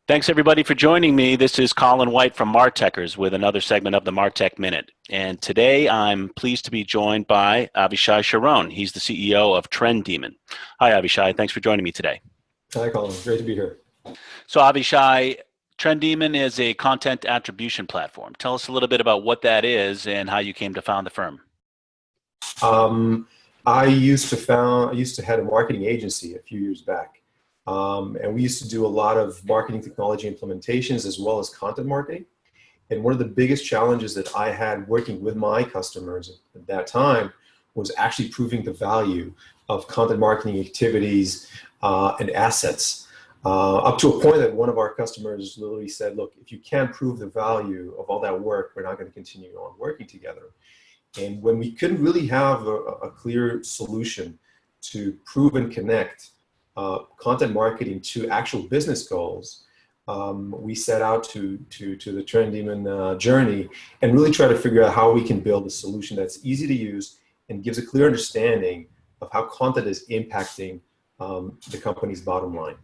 Thanks everybody for joining me. This is Colin White from Martekrs with another segment of the Martech Minute. And today I'm pleased to be joined by Avishai Sharon. He's the CEO of TrenDemon. Hi Avishai, thanks for joining me today. Hi Colin, great to be here. So Avishai, TrenDemon is a content attribution platform. Tell us a little bit about what that is and how you came to found the firm. I used to head a marketing agency a few years back. And we used to do a lot of marketing technology implementations as well as content marketing. And one of the biggest challenges that I had working with my customers at that time was actually proving the value of content marketing activities and assets. Up to a point that one of our customers literally said, look, if you can't prove the value of all that work, we're not going to continue on working together. And when we couldn't really have a clear solution to prove and connect content marketing to actual business goals, we set out to the TrenDemon journey and really try to figure out how we can build a solution that's easy to use and gives a clear understanding of how content is impacting the company's bottom line.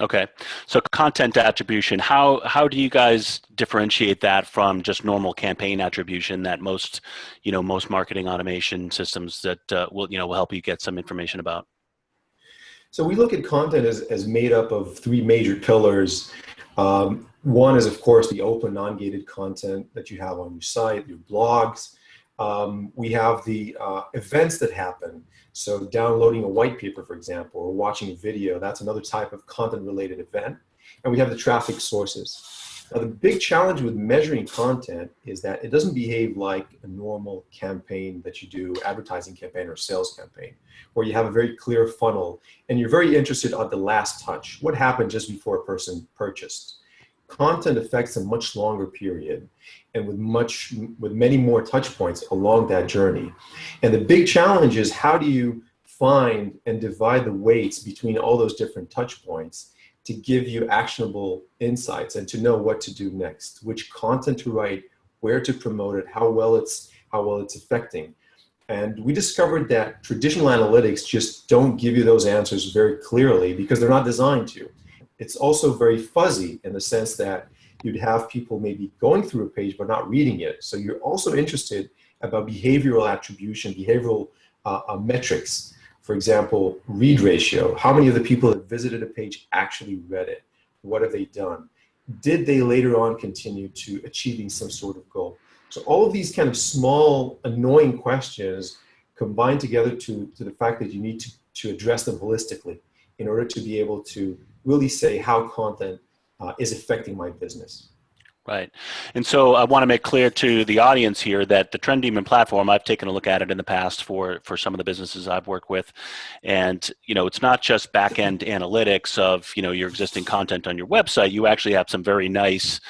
Okay, so content attribution, how do you guys differentiate that from just normal campaign attribution that most marketing automation systems that will help you get some information about? So we look at content as made up of three major pillars. One is, of course, the open, non-gated content that you have on your site, your blogs. We have the events that happen. So downloading a white paper, for example, or watching a video, that's another type of content-related event. And we have the traffic sources. Now, the big challenge with measuring content is that it doesn't behave like a normal campaign that you do, advertising campaign or sales campaign, where you have a very clear funnel and you're very interested on the last touch. What happened just before a person purchased? Content affects a much longer period and with many more touch points along that journey. And the big challenge is, how do you find and divide the weights between all those different touch points to give you actionable insights and to know what to do next, which content to write, where to promote it, how well it's affecting. And we discovered that traditional analytics just don't give you those answers very clearly because they're not designed to. It's also very fuzzy in the sense that you'd have people maybe going through a page but not reading it. So you're also interested about behavioral attribution, behavioral metrics. For example, read ratio. How many of the people that visited a page actually read it? What have they done? Did they later on continue to achieving some sort of goal? So all of these kind of small, annoying questions combine together to the fact that you need to address them holistically in order to be able to really say how content is affecting my business. Right. And so I want to make clear to the audience here that the TrenDemon platform, I've taken a look at it in the past for some of the businesses I've worked with. And, it's not just back-end analytics of, your existing content on your website. You actually have some very nice,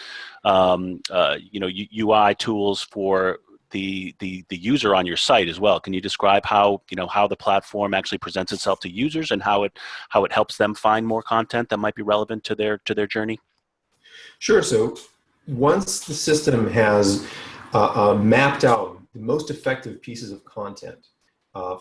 UI tools for the user on your site as well. Can you describe how the platform actually presents itself to users and how it helps them find more content that might be relevant to their journey? Sure. So once the system has mapped out the most effective pieces of content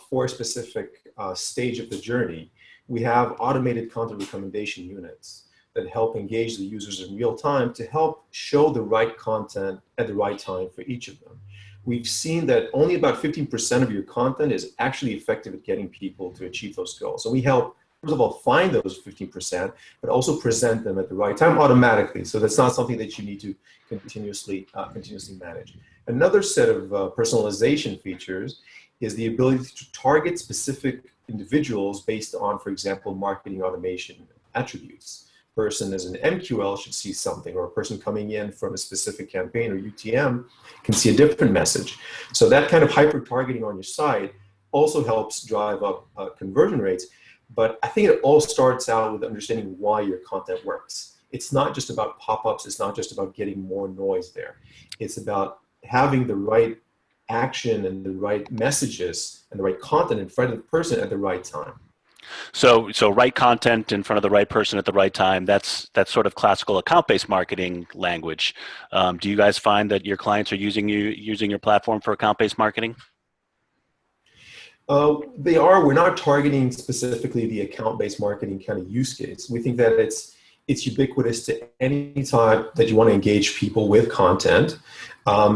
for a specific stage of the journey, we have automated content recommendation units that help engage the users in real time to help show the right content at the right time for each of them. We've seen that only about 15% of your content is actually effective at getting people to achieve those goals. So we help, first of all, find those 15%, but also present them at the right time automatically. So that's not something that you need to continuously manage. Another set of personalization features is the ability to target specific individuals based on, for example, marketing automation attributes. A person as an MQL should see something, or a person coming in from a specific campaign or UTM can see a different message. So that kind of hyper-targeting on your site also helps drive up conversion rates. But I think it all starts out with understanding why your content works. It's not just about pop-ups. It's not just about getting more noise there. It's about having the right action and the right messages and the right content in front of the person at the right time. So right content in front of the right person at the right time, that's sort of classical account-based marketing language. Do you guys find that your clients are using your platform for account-based marketing? They are. We're not targeting specifically the account-based marketing kind of use case. We think that it's It's ubiquitous to any time that you want to engage people with content.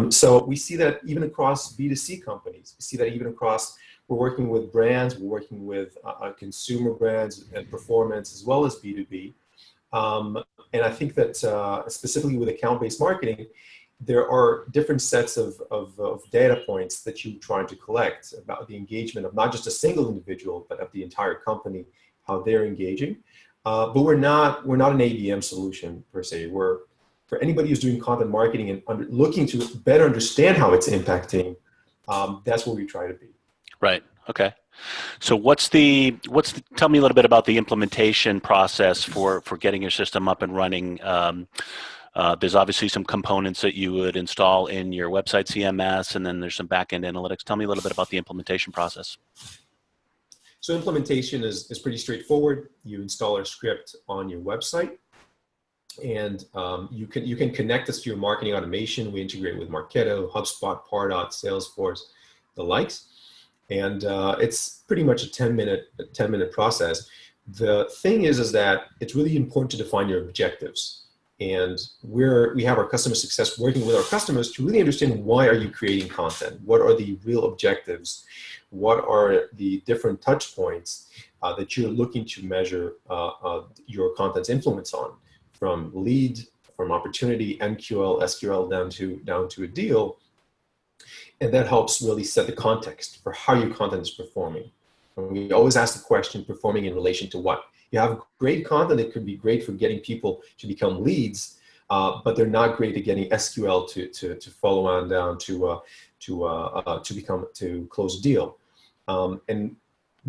So we see that even across B2C companies. We see that even across, we're working with brands, we're working with consumer brands and performance, as well as B2B. And I think that specifically with account-based marketing, there are different sets of data points that you're trying to collect about the engagement of not just a single individual, but of the entire company, how they're engaging. But we're not an ABM solution per se. We're, for anybody who's doing content marketing and looking to better understand how it's impacting, that's where we try to be. Right. Okay. So tell me a little bit about the implementation process for getting your system up and running. There's obviously some components that you would install in your website CMS, and then there's some back-end analytics. Tell me a little bit about the implementation process. So implementation is pretty straightforward. You install our script on your website, and you can connect us to your marketing automation. We integrate with Marketo, HubSpot, Pardot, Salesforce, the likes. And it's pretty much a 10-minute process. The thing is that it's really important to define your objectives. And we have our customer success working with our customers to really understand, why are you creating content? What are the real objectives? What are the different touch points that you're looking to measure your content's influence on, from lead, from opportunity, MQL, SQL, down to a deal. And that helps really set the context for how your content is performing. And we always ask the question, performing in relation to what? You have great content that could be great for getting people to become leads, but they're not great at getting SQL to follow on down to close a deal. And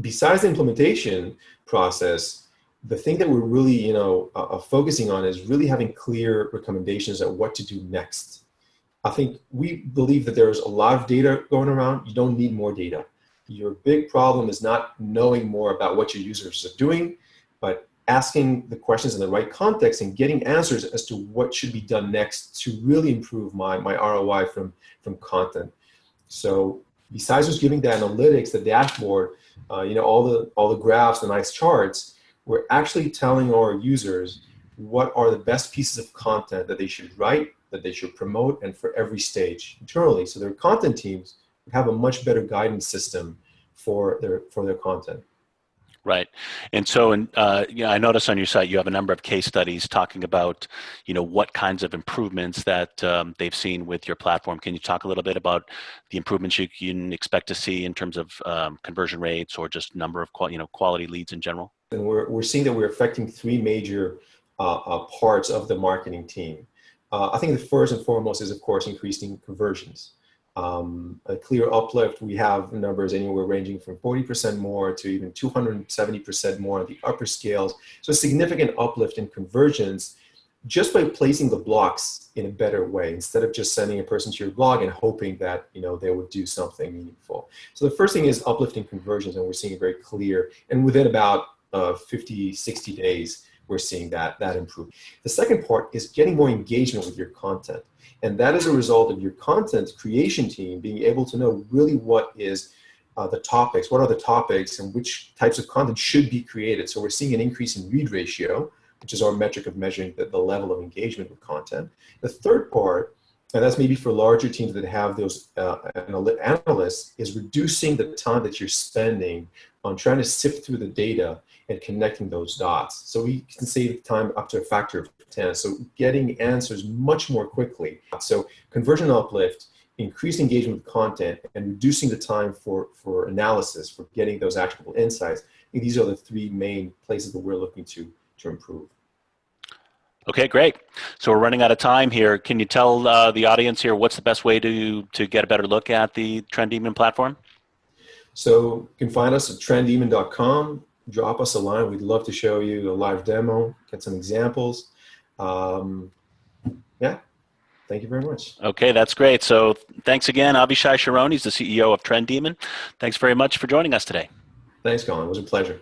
besides the implementation process, the thing that we're really focusing on is really having clear recommendations on what to do next. I think we believe that there's a lot of data going around. You don't need more data. Your big problem is not knowing more about what your users are doing, but asking the questions in the right context and getting answers as to what should be done next to really improve my ROI from content. So besides just giving the analytics, the dashboard, all the graphs, the nice charts, we're actually telling our users what are the best pieces of content that they should write, that they should promote, and for every stage internally. So their content teams have a much better guidance system for their content. Right. And so, I noticed on your site you have a number of case studies talking about, what kinds of improvements that they've seen with your platform. Can you talk a little bit about the improvements you can expect to see in terms of conversion rates, or just number of quality leads in general? And we're seeing that we're affecting three major parts of the marketing team. I think the first and foremost is, of course, increasing conversions. A clear uplift. We have numbers anywhere ranging from 40% more to even 270% more on the upper scales. So a significant uplift in conversions just by placing the blocks in a better way, instead of just sending a person to your blog and hoping that they would do something meaningful. So the first thing is uplifting conversions, and we're seeing it very clear. And within about 50, 60 days, we're seeing that improve. The second part is getting more engagement with your content. And that is a result of your content creation team being able to know really what is the topics, what are the topics, and which types of content should be created. So we're seeing an increase in read ratio, which is our metric of measuring the level of engagement with content. The third part, and that's maybe for larger teams that have those analysts, is reducing the time that you're spending on trying to sift through the data and connecting those dots. So we can save time up to a factor of 10. So getting answers much more quickly. So conversion uplift, increased engagement with content, and reducing the time for analysis, for getting those actionable insights. I think these are the three main places that we're looking to improve. Okay, great. So we're running out of time here. Can you tell the audience here what's the best way to get a better look at the TrenDemon platform? So you can find us at TrenDemon.com. Drop us a line. We'd love to show you a live demo, get some examples. Yeah, thank you very much. Okay, that's great. So thanks again, Avishai Sharon. He's the CEO of TrenDemon. Thanks very much for joining us today. Thanks, Colin. It was a pleasure.